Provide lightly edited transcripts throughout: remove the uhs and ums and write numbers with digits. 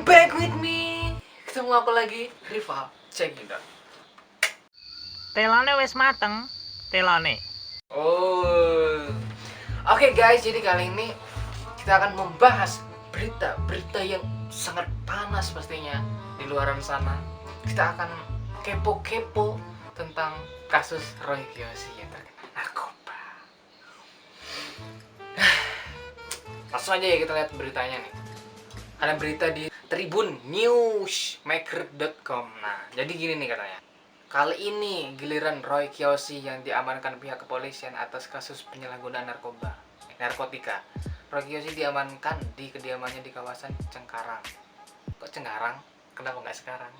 back with me. Ketemu aku lagi, Rival. Check it out. Telane wis mateng, telane. Oh. Oke guys, jadi kali ini kita akan membahas berita-berita yang sangat panas pastinya di luaran sana. Kita akan kepo-kepo tentang kasus Roy Kiyoshi yang terkena narkoba. Langsung aja ya kita lihat beritanya nih. Ada berita di Tribun Newsmaker.com. Nah, jadi gini nih katanya. Kali ini giliran Roy Kiyoshi yang diamankan pihak kepolisian atas kasus penyalahgunaan narkotika. Roy Kiyoshi diamankan di kediamannya di kawasan Cengkarang. Kok Cengkarang? Kenapa nggak sekarang?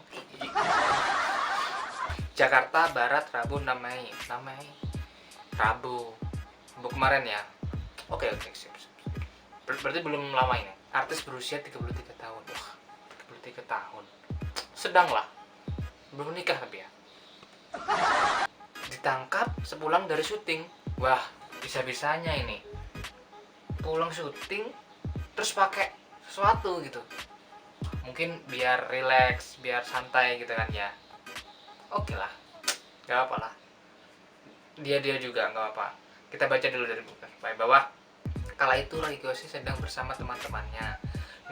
Jakarta Barat, Rabu 6 Mei. 6 Mei. Rabu kemarin ya. Oke, sip. Berarti belum lama ini. Artis berusia 33 tahun. Wah, 33 tahun. Sedang lah. Belum nikah tapi ya. Ditangkap sepulang dari syuting. Wah, bisa-bisanya ini. Pulang syuting terus pakai sesuatu gitu. Mungkin biar relax, biar santai gitu kan ya. Oke lah. Gak apa lah. Dia juga gak apa. Kita baca dulu dari buku bawah. Kala itu Roy Kiyoshi sedang bersama teman-temannya.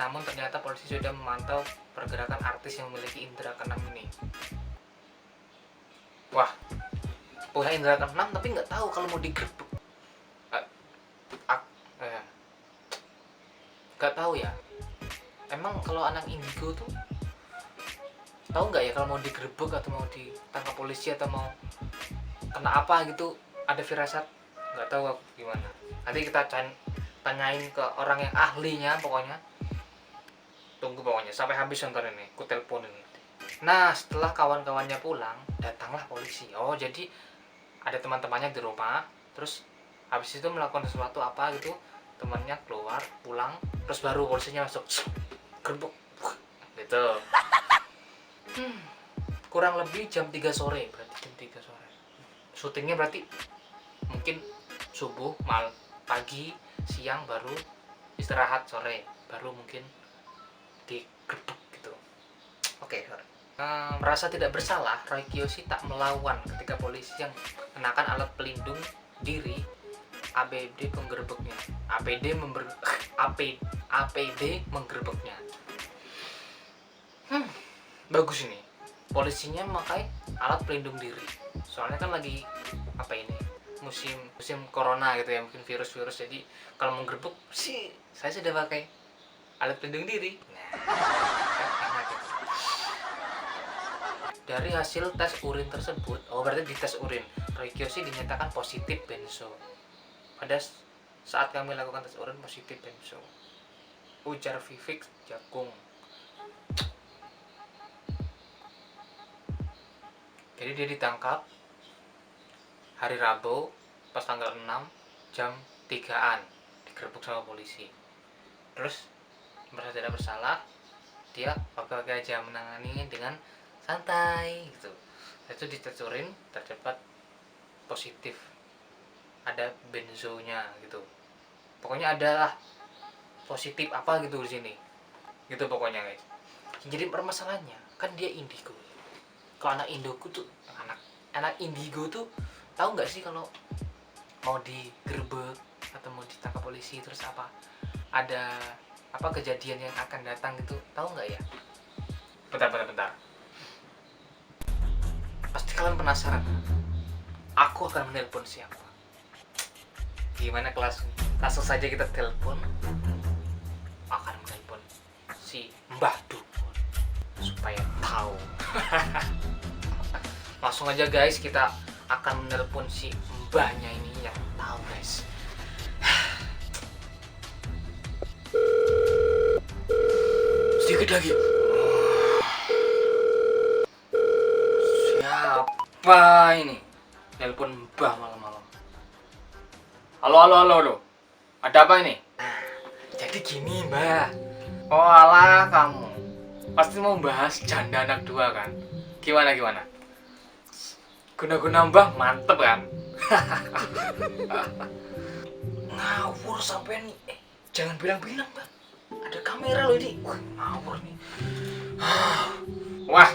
Namun ternyata polisi sudah memantau pergerakan artis yang memiliki indera keenam ini. Wah, punya indera keenam tapi nggak tahu kalau mau digerebek. Nggak tahu ya. Emang kalau anak indigo tuh tahu nggak ya kalau mau digerebek atau mau ditangkap polisi atau mau kena apa gitu, ada firasat? Nggak tahu aku gimana. Nanti kita tanyain ke orang yang ahlinya pokoknya. Tunggu pokoknya sampai habis nonton ini, ku telepon ini. Nah, setelah kawan-kawannya pulang, datanglah polisi. Oh, jadi ada teman-temannya di rumah, terus habis itu melakukan sesuatu apa gitu, temannya keluar, pulang, terus baru polisinya masuk, gerbek, gitu. Kurang lebih jam 3 sore, berarti jam 3 sore. Syutingnya berarti mungkin subuh, pagi, siang, baru istirahat sore, baru mungkin digerebek gitu. Oke, sorry. Merasa tidak bersalah, Roy Kiyoshi tak melawan ketika polisi yang mengenakan alat pelindung diri APD menggerebeknya. APD menggerebeknya. Bagus ini. Polisinya memakai alat pelindung diri. Soalnya kan lagi musim corona gitu ya, mungkin virus-virus. Jadi kalau menggerebek sih saya sudah pakai alat pelindung diri. Dari hasil tes urin tersebut, berarti di tes urin, Roy Kiyoshi dinyatakan positif benzo. Pada saat kami lakukan tes urin positif benzo, ujar Vivek Jagung. Jadi dia ditangkap hari Rabu pas tanggal 6 jam 3-an, digerebek sama polisi. Terus merasa tidak bersalah, dia oke-oke aja menanganinya dengan santai gitu. Itu dites urin terdapat positif, ada benzonya gitu. Pokoknya adalah positif apa gitu di sini. Gitu pokoknya guys. Jadi permasalahannya kan dia indigo. Kalau anak indigo tuh tahu nggak sih kalau mau digerebek atau mau ditangkap polisi terus ada kejadian yang akan datang gitu, tahu nggak ya? Bentar. Pasti kalian penasaran. Aku akan menelpon siapa? Gimana langsung saja kita telepon. Akan menelpon si Mbah Dukun supaya tahu. Langsung aja guys, kita akan menelpon si mbahnya ini yang tahu guys. Sedikit lagi. Siapa ini? Telepon mbah malam-malam. Halo. Ada apa ini? Jadi gini mbah. Oh alah kamu. Pasti mau bahas janda anak 2 kan? Gimana? Guna-guna mbah mantep kan? Ngawur sampai nih. Jangan bilang-bilang mbah. Ada ada kamera loh ini. Wah, ngawur nih. Wah,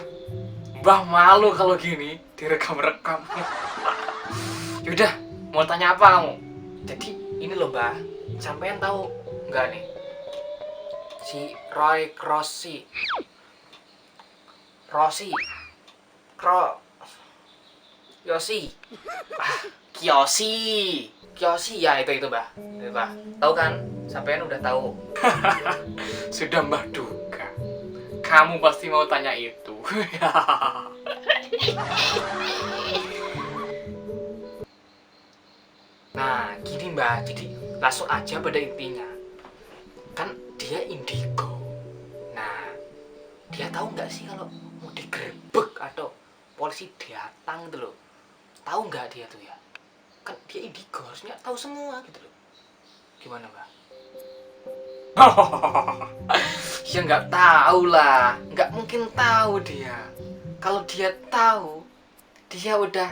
Mbah malu kalau gini direkam-rekam. Yaudah, mau tanya apa kamu? Jadi ini loh Mbah, sampean tahu nggak nih si Roy Rossi Yosi, Kiyoshi ya itu Mbah. Itu Mbah. Tahu kan? Sampean udah tahu. Sudah Mbah duga. Kamu pasti mau tanya itu. Nah, gini Mbak, jadi langsung aja pada intinya. Kan dia indigo. Nah, dia tahu nggak sih kalau mau digerebek atau polisi datang gitu loh. Tahu nggak dia tuh ya? Kan dia indigo, harusnya tahu semua gitu loh. Gimana Mbak? Ya nggak tahu lah, nggak mungkin tahu dia. Kalau dia tahu, dia udah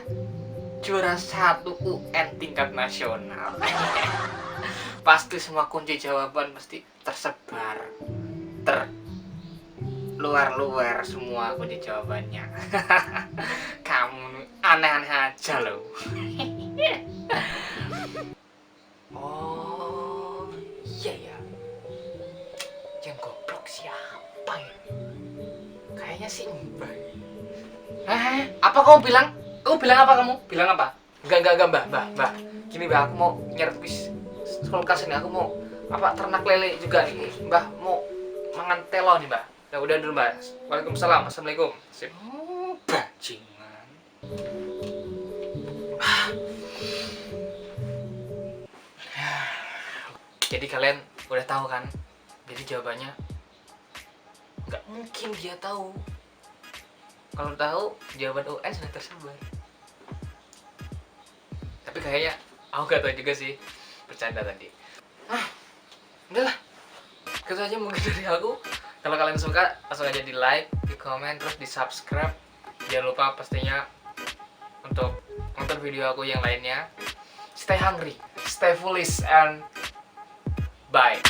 juara 1 UN tingkat nasional. Pasti semua kunci jawaban pasti tersebar, luar semua kunci jawabannya. Kamu aneh-aneh aja loh. Oh iya ya, yang goblok siapa ya? Kayaknya sih Mbak. Apa kamu bilang? Kamu bilang apa kamu? Bilang apa? Enggak Mbak. Gini Mbak, aku mau nyervis kulkas ini. Aku mau ternak lele juga nih. Mbak mau mangan telo nih Mbak. Ya udah dulu Mbak. Waalaikumsalam. Assalamualaikum. Sip. Bajingan. Jadi kalian udah tahu kan? Jadi jawabannya nggak mungkin dia tahu. Kalau tahu jawaban UN sudah tersebar. Tapi kayaknya aku gak tahu juga sih, bercanda tadi. Udahlah, gitu aja mungkin dari aku. Kalau kalian suka langsung aja di like, di komen, terus di subscribe. Jangan lupa pastinya untuk nonton video aku yang lainnya. Stay hungry, stay foolish, and bye.